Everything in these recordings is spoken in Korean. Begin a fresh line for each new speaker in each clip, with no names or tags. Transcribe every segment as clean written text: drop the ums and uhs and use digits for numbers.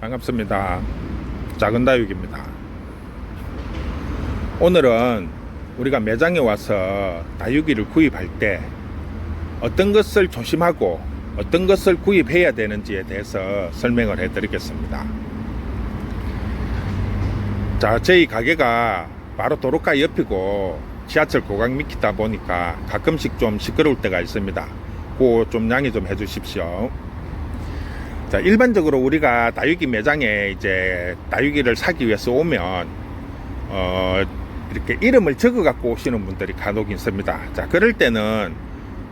반갑습니다. 작은 다육입니다. 오늘은 우리가 매장에 와서 다육이를 구입할 때 어떤 것을 조심하고 어떤 것을 구입해야 되는지에 대해서 설명을 해 드리겠습니다. 자, 저희 가게가 바로 도로가 옆이고 지하철 고각 밑이다 보니까 가끔씩 좀 시끄러울 때가 있습니다. 그거 좀 양해 좀 해 주십시오. 자, 일반적으로 우리가 다육이 매장에 이제 다육이를 사기 위해서 오면 이렇게 이름을 적어 갖고 오시는 분들이 간혹 있습니다. 자, 그럴 때는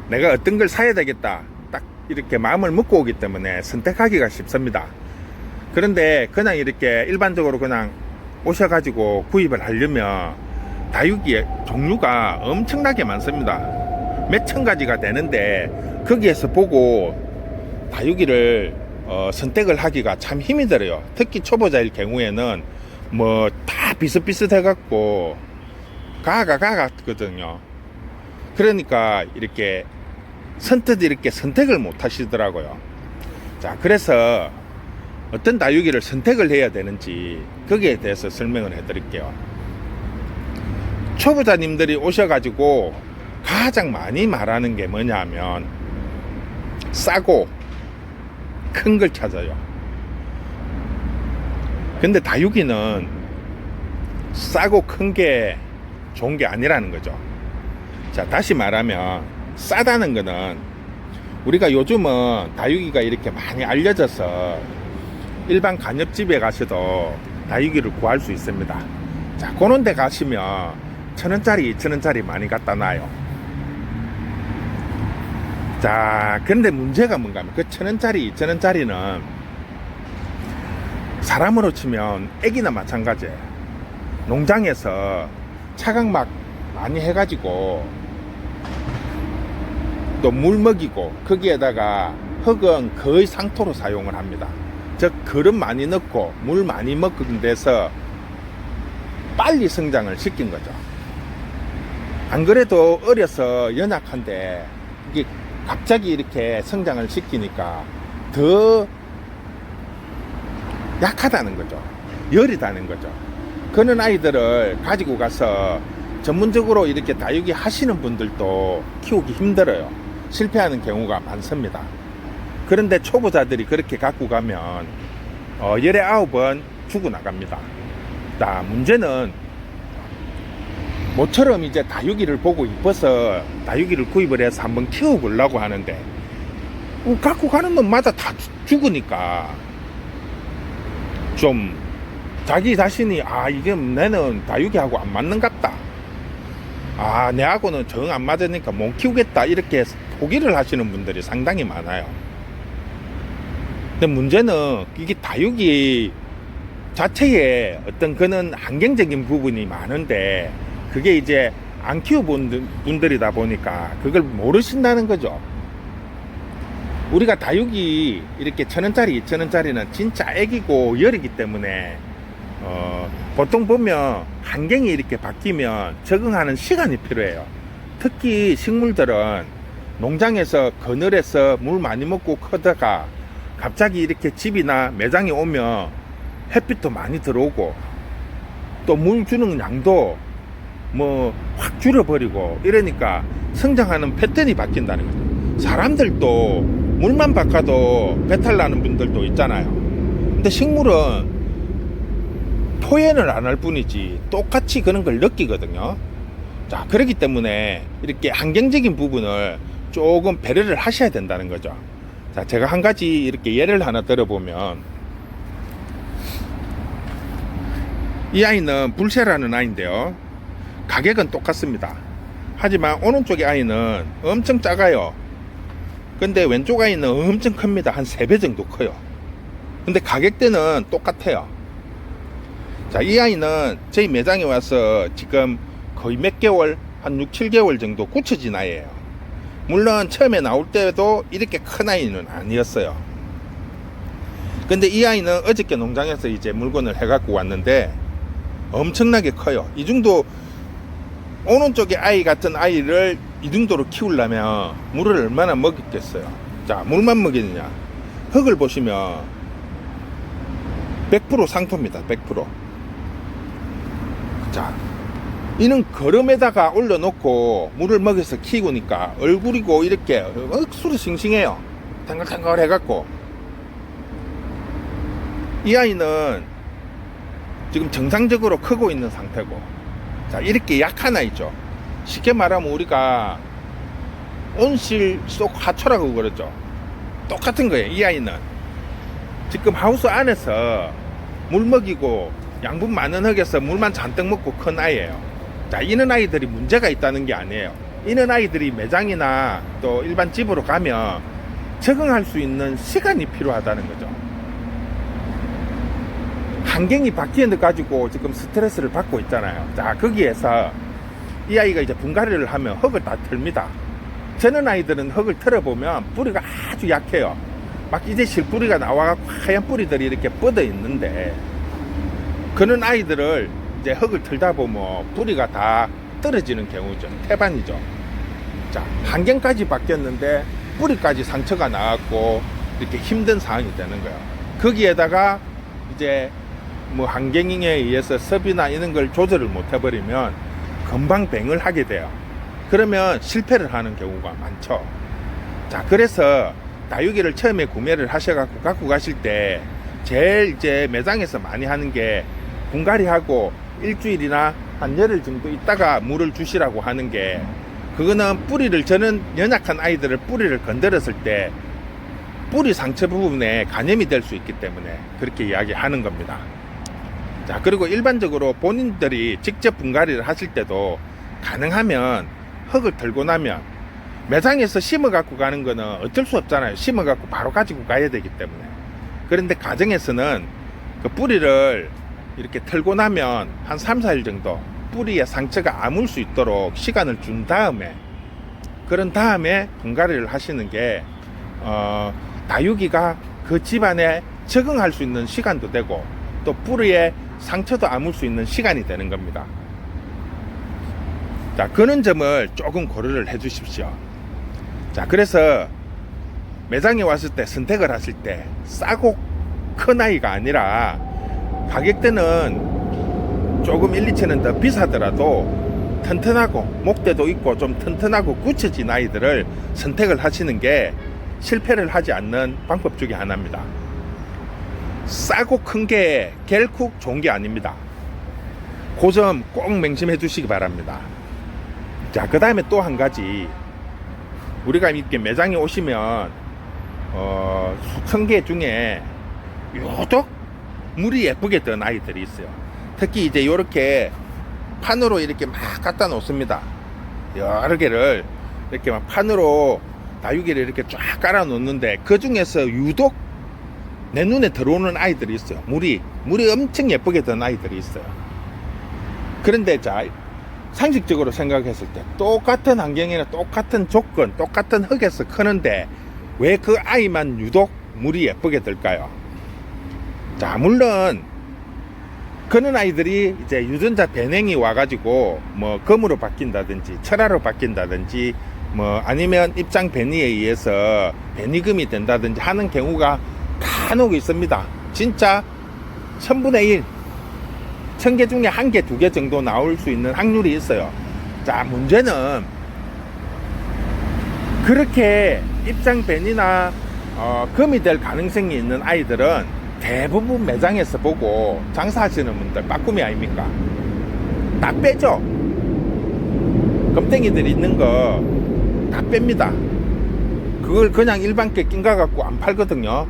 내가 어떤 걸 사야 되겠다 딱 이렇게 마음을 먹고 오기 때문에 선택하기가 쉽습니다. 그런데 그냥 이렇게 일반적으로 그냥 오셔가지고 구입을 하려면 다육이의 종류가 엄청나게 많습니다. 몇천 가지가 되는데 거기에서 보고 다육이를 선택을 하기가 참 힘이 들어요. 특히 초보자일 경우에는 뭐 다 비슷비슷해 갖고 가가 같거든요. 그러니까 이렇게 선뜻 이렇게 선택을 못 하시더라고요. 자, 그래서 어떤 다육이를 선택을 해야 되는지 거기에 대해서 설명을 해 드릴게요. 초보자님들이 오셔가지고 가장 많이 말하는 게 뭐냐면 싸고 큰 걸 찾아요. 근데 다육이는 싸고 큰 게 좋은 게 아니라는 거죠. 자, 다시 말하면 싸다는 거는 우리가 요즘은 다육이가 이렇게 많이 알려져서 일반 간엽집에 가셔도 다육이를 구할 수 있습니다. 자, 그런 데 가시면 1,000원짜리, 2,000원짜리 많이 갖다 놔요. 자, 근데 문제가 뭔가 하면 그 1,000원짜리, 2,000원짜리는 사람으로 치면 애기나 마찬가지예요. 농장에서 차각막 많이 해가지고 또 물 먹이고 거기에다가 흙은 거의 상토로 사용을 합니다. 즉 거름 많이 넣고 물 많이 먹은 데서 빨리 성장을 시킨 거죠. 안 그래도 어려서 연약한데 이게 갑자기 이렇게 성장을 시키니까 더 약하다는 거죠. 여리다는 거죠. 그런 아이들을 가지고 가서 전문적으로 이렇게 다육이 하시는 분들도 키우기 힘들어요. 실패하는 경우가 많습니다. 그런데 초보자들이 그렇게 갖고 가면 19번 죽어나갑니다. 자, 문제는 모처럼 이제 다육이를 보고 이뻐서 다육이를 구입을 해서 한번 키워보려고 하는데 갖고 가는 놈마다 다 죽으니까 좀 자기 자신이 이게 내는 다육이하고 안 맞는 것 같다, 내하고는 정 안 맞으니까 못 키우겠다, 이렇게 포기를 하시는 분들이 상당히 많아요. 근데 문제는 이게 다육이 자체에 어떤 그런 환경적인 부분이 많은데 그게 이제 안 키워본 분들이다 보니까 그걸 모르신다는 거죠. 우리가 다육이 이렇게 1,000원짜리, 2,000원짜리는 진짜 애기고 열이기 때문에 보통 보면 환경이 이렇게 바뀌면 적응하는 시간이 필요해요. 특히 식물들은 농장에서 그늘에서 물 많이 먹고 크다가 갑자기 이렇게 집이나 매장에 오면 햇빛도 많이 들어오고 또 물 주는 양도 뭐 확 줄여버리고 이러니까 성장하는 패턴이 바뀐다는 거죠. 사람들도 물만 바꿔도 배탈 나는 분들도 있잖아요. 근데 식물은 표현을 안 할 뿐이지 똑같이 그런 걸 느끼거든요. 자, 그렇기 때문에 이렇게 환경적인 부분을 조금 배려를 하셔야 된다는 거죠. 자, 제가 한 가지 이렇게 예를 하나 들어보면 이 아이는 불새라는 아이인데요. 가격은 똑같습니다. 하지만 오른쪽의 아이는 엄청 작아요. 근데 왼쪽 아이는 엄청 큽니다. 한 3배 정도 커요. 근데 가격대는 똑같아요. 자, 이 아이는 저희 매장에 와서 지금 거의 몇 개월, 한 6, 7개월 정도 굳혀진 아이예요. 물론 처음에 나올 때도 이렇게 큰 아이는 아니었어요. 근데 이 아이는 어저께 농장에서 이제 물건을 해갖고 왔는데 엄청나게 커요. 이 정도 오른쪽에 아이 같은 아이를 이 정도로 키우려면 물을 얼마나 먹였겠어요. 자, 물만 먹이느냐, 흙을 보시면 100% 상토입니다. 100%. 자, 이는 거름에다가 올려놓고 물을 먹여서 키우니까 얼굴이고 이렇게 억수로 싱싱해요. 탱글탱글 해갖고. 이 아이는 지금 정상적으로 크고 있는 상태고, 자, 이렇게 약한 아이죠. 쉽게 말하면 우리가 온실 속 하초라고 그러죠. 똑같은 거예요. 이 아이는 지금 하우스 안에서 물 먹이고 양분 많은 흙에서 물만 잔뜩 먹고 큰 아이예요. 자, 이런 아이들이 문제가 있다는 게 아니에요. 이런 아이들이 매장이나 또 일반 집으로 가면 적응할 수 있는 시간이 필요하다는 거죠. 환경이 바뀌는 가지고 지금 스트레스를 받고 있잖아요. 자, 거기에서 이 아이가 이제 분갈이를 하면 흙을 다 털입니다. 저는 아이들은 흙을 털어보면 뿌리가 아주 약해요. 막 이제 실뿌리가 나와갖고 하얀 뿌리들이 이렇게 뻗어 있는데, 그런 아이들을 이제 흙을 털다 보면 뿌리가 다 떨어지는 경우죠. 태반이죠. 자, 환경까지 바뀌었는데 뿌리까지 상처가 나왔고 이렇게 힘든 상황이 되는 거예요. 거기에다가 이제 뭐 환경에 의해서 습이나 이런 걸 조절을 못 해버리면 금방 뱅을 하게 돼요. 그러면 실패를 하는 경우가 많죠. 자, 그래서 다육이를 처음에 구매를 하셔갖고 갖고 가실 때 제일 이제 매장에서 많이 하는 게 분갈이하고 일주일이나 한 열흘 정도 있다가 물을 주시라고 하는 게, 그거는 뿌리를, 저는 연약한 아이들을 뿌리를 건드렸을 때 뿌리 상처 부분에 감염이 될 수 있기 때문에 그렇게 이야기하는 겁니다. 자, 그리고 일반적으로 본인들이 직접 분갈이를 하실 때도 가능하면 흙을 털고 나면, 매장에서 심어 갖고 가는 거는 어쩔 수 없잖아요. 심어 갖고 바로 가지고 가야 되기 때문에. 그런데 가정에서는 그 뿌리를 이렇게 털고 나면 한 3, 4일 정도 뿌리에 상처가 아물 수 있도록 시간을 준 다음에, 그런 다음에 분갈이를 하시는 게 다육이가 그 집안에 적응할 수 있는 시간도 되고 또 뿌리에 상처도 아물 수 있는 시간이 되는 겁니다. 자, 그런 점을 조금 고려를 해 주십시오. 자, 그래서 매장에 왔을 때 선택을 하실 때 싸고 큰 아이가 아니라 가격대는 조금 1, 2천원 더 비싸더라도 튼튼하고 목대도 있고 좀 튼튼하고 굳혀진 아이들을 선택을 하시는 게 실패를 하지 않는 방법 중에 하나입니다. 싸고 큰 게 결코 좋은 게 아닙니다. 그 점 꼭 맹심해 주시기 바랍니다. 자, 그 다음에 또 한 가지, 우리가 이렇게 매장에 오시면 수천 개 중에 유독 물이 예쁘게 든 아이들이 있어요. 특히 이제 이렇게 판으로 이렇게 막 갖다 놓습니다. 여러 개를 이렇게 막 판으로 다육이를 이렇게 쫙 깔아 놓는데, 그 중에서 유독 내 눈에 들어오는 아이들이 있어요. 물이 엄청 예쁘게 든 아이들이 있어요. 그런데 자, 상식적으로 생각했을 때 똑같은 환경이나 똑같은 조건, 똑같은 흙에서 크는데 왜 그 아이만 유독 물이 예쁘게 들까요? 자, 물론 그런 아이들이 이제 유전자 변형이 와가지고 뭐 검으로 바뀐다든지 철화로 바뀐다든지 뭐 아니면 입장 변이에 의해서 변이금이 된다든지 하는 경우가 간혹 있습니다. 진짜 1000분의 1, 1000개 중에 1개, 2개 정도 나올 수 있는 확률이 있어요. 자, 문제는 그렇게 입장 변이나 금이 될 가능성이 있는 아이들은 대부분 매장에서 보고 장사하시는 분들 빠꾸미 아닙니까? 다 빼죠. 검댕이들 있는 거 다 뺍니다. 그걸 그냥 일반께 낀가 갖고 안 팔거든요.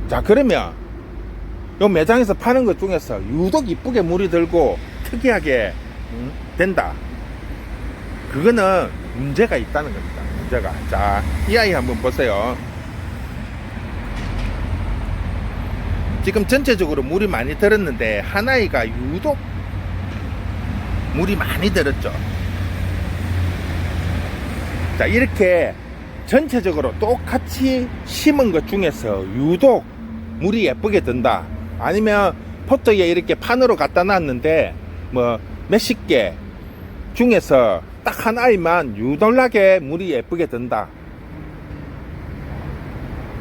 자, 그러면 요 매장에서 파는 것 중에서 유독 이쁘게 물이 들고 특이하게 된다, 그거는 문제가 있다는 겁니다. 문제가. 자, 이 아이 한번 보세요. 지금 전체적으로 물이 많이 들었는데 한 아이가 유독 물이 많이 들었죠. 자, 이렇게 전체적으로 똑같이 심은 것 중에서 유독 물이 예쁘게 든다, 아니면 포트에 이렇게 판으로 갖다 놨는데 뭐 몇십 개 중에서 딱 한 아이만 유돌나게 물이 예쁘게 든다,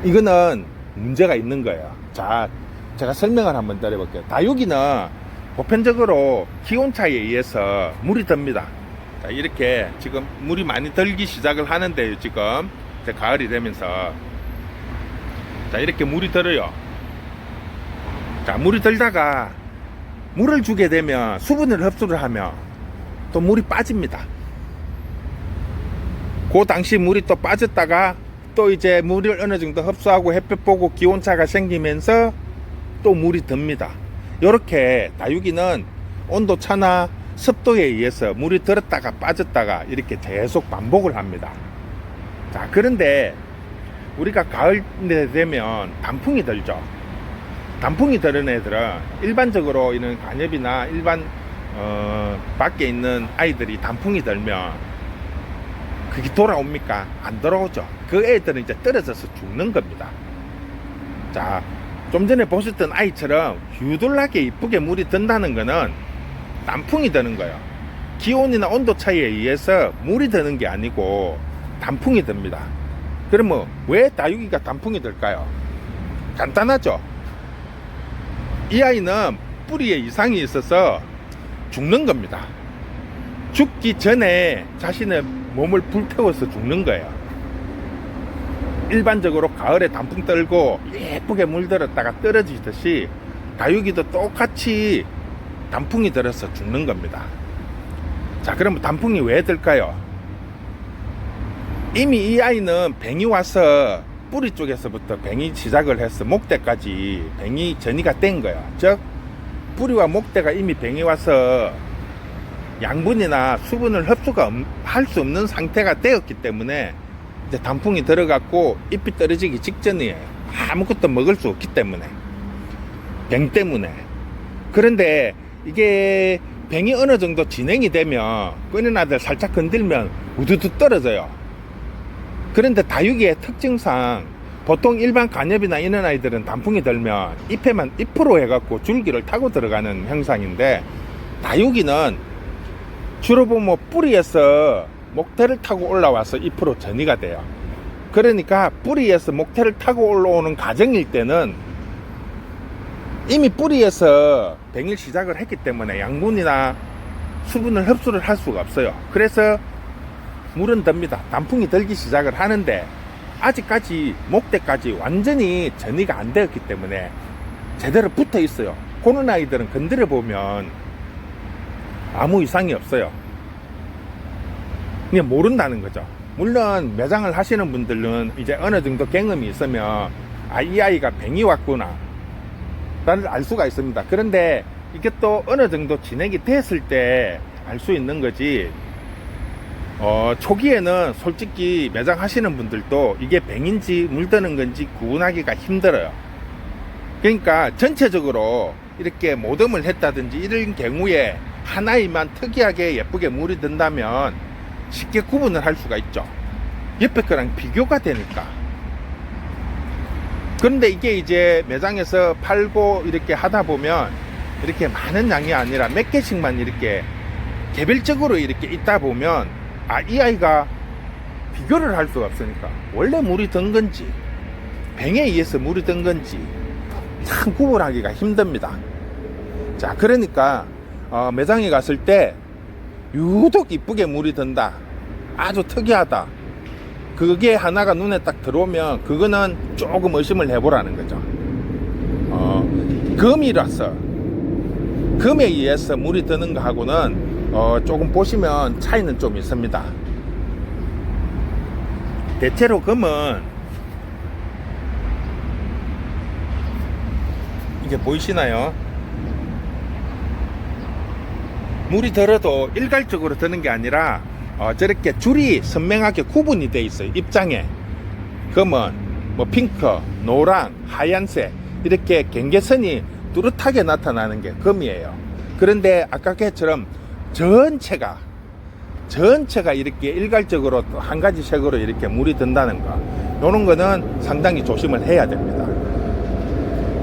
이거는 문제가 있는 거예요. 자, 제가 설명을 한번 드려볼게요. 다육이는 보편적으로 기온차에 의해서 물이 듭니다. 자, 이렇게 지금 물이 많이 들기 시작을 하는데요. 지금 이제 가을이 되면서 자, 이렇게 물이 들어요. 자, 물이 들다가 물을 주게 되면 수분을 흡수를 하면 또 물이 빠집니다. 그 당시 물이 또 빠졌다가 또 이제 물을 어느 정도 흡수하고 햇볕 보고 기온차가 생기면서 또 물이 듭니다. 이렇게 다육이는 온도차나 습도에 의해서 물이 들었다가 빠졌다가 이렇게 계속 반복을 합니다. 자, 그런데 우리가 가을 되면 단풍이 들죠. 단풍이 드는 애들은 일반적으로 이런 관엽이나 일반 밖에 있는 아이들이 단풍이 들면 그게 돌아옵니까? 안 돌아오죠. 그 애들은 이제 떨어져서 죽는 겁니다. 자, 좀 전에 보셨던 아이처럼 유돌나게 이쁘게 물이 든다는 거는 단풍이 드는 거예요. 기온이나 온도 차이에 의해서 물이 드는 게 아니고 단풍이 듭니다. 그러면 왜 다육이가 단풍이 들까요? 간단하죠. 이 아이는 뿌리에 이상이 있어서 죽는 겁니다. 죽기 전에 자신의 몸을 불태워서 죽는 거예요. 일반적으로 가을에 단풍 떨고 예쁘게 물들었다가 떨어지듯이 다육이도 똑같이 단풍이 들어서 죽는 겁니다. 자, 그러면 단풍이 왜 들까요? 이미 이 아이는 뱅이 와서 뿌리 쪽에서부터 뱅이 시작을 해서 목대까지 뱅이 전이가 된 거야. 즉 뿌리와 목대가 이미 뱅이 와서 양분이나 수분을 흡수가 할 수 없는 상태가 되었기 때문에 이제 단풍이 들어갔고 잎이 떨어지기 직전이에요. 아무것도 먹을 수 없기 때문에, 뱅 때문에. 그런데 이게 뱅이 어느 정도 진행이 되면 끄는 아들 살짝 건들면 우두두 떨어져요. 그런데 다육이의 특징상 보통 일반 관엽이나 이런 아이들은 단풍이 들면 잎에만 잎으로 해갖고 줄기를 타고 들어가는 형상인데, 다육이는 주로 보면 뿌리에서 목태를 타고 올라와서 잎으로 전이가 돼요. 그러니까 뿌리에서 목태를 타고 올라오는 과정일 때는 이미 뿌리에서 뱅일 시작을 했기 때문에 양분이나 수분을 흡수를 할 수가 없어요. 그래서 물은 듭니다. 단풍이 들기 시작을 하는데 아직까지 목대까지 완전히 전이가 안 되었기 때문에 제대로 붙어 있어요. 그런 아이들은 건드려 보면 아무 이상이 없어요. 그냥 모른다는 거죠. 물론 매장을 하시는 분들은 이제 어느 정도 경험이 있으면 이 아이가 뱅이 왔구나 라를 알 수가 있습니다. 그런데 이게 또 어느 정도 진행이 됐을 때 알 수 있는 거지, 초기에는 솔직히 매장 하시는 분들도 이게 뱅인지 물드는 건지 구분하기가 힘들어요. 그러니까 전체적으로 이렇게 모듬을 했다든지 이런 경우에 하나이만 특이하게 예쁘게 물이 든다면 쉽게 구분을 할 수가 있죠. 옆에 거랑 비교가 되니까. 그런데 이게 이제 매장에서 팔고 이렇게 하다 보면 이렇게 많은 양이 아니라 몇 개씩만 이렇게 개별적으로 이렇게 있다 보면 이 아이가 비교를 할 수가 없으니까 원래 물이 든 건지 뱅에 의해서 물이 든 건지 참 구분하기가 힘듭니다. 자, 그러니까 매장에 갔을 때 유독 이쁘게 물이 든다, 아주 특이하다, 그게 하나가 눈에 딱 들어오면 그거는 조금 의심을 해보라는 거죠. 금이라서 금에 의해서 물이 드는 거하고는 조금 보시면 차이는 좀 있습니다. 대체로 금은 이게 보이시나요? 물이 들어도 일괄적으로 드는 게 아니라 저렇게 줄이 선명하게 구분이 돼 있어요. 입장에 금은 뭐 핑크, 노랑, 하얀색 이렇게 경계선이 뚜렷하게 나타나는 게 금이에요. 그런데 아까 걔처럼 전체가 이렇게 일괄적으로 또 한 가지 색으로 이렇게 물이 든다는 거, 요런 거는 상당히 조심을 해야 됩니다.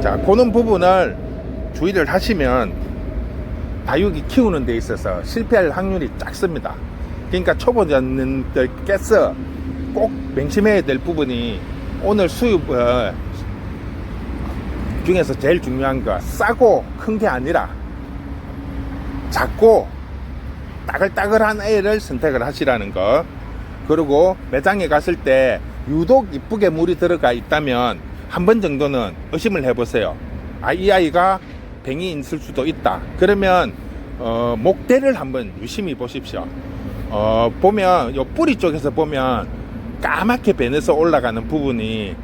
자, 그런 부분을 주의를 하시면 다육이 키우는 데 있어서 실패할 확률이 작습니다. 그러니까 초보자님들께서 꼭 명심해야 될 부분이 오늘 수입을 중에서 제일 중요한 거, 싸고 큰 게 아니라 작고 따글따글한 애를 선택을 하시라는 거. 그리고 매장에 갔을 때 유독 이쁘게 물이 들어가 있다면 한 번 정도는 의심을 해보세요. 이 아이가 병이 있을 수도 있다. 그러면 목대를 한번 유심히 보십시오. 보면 요 뿌리 쪽에서 보면 까맣게 변해서 올라가는 부분이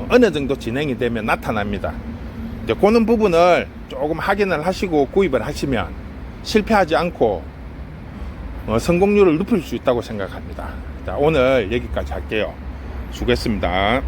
어느 정도 진행이 되면 나타납니다. 이제 그런 부분을 조금 확인을 하시고 구입을 하시면 실패하지 않고 성공률을 높일 수 있다고 생각합니다. 자, 오늘 여기까지 할게요. 수고했습니다.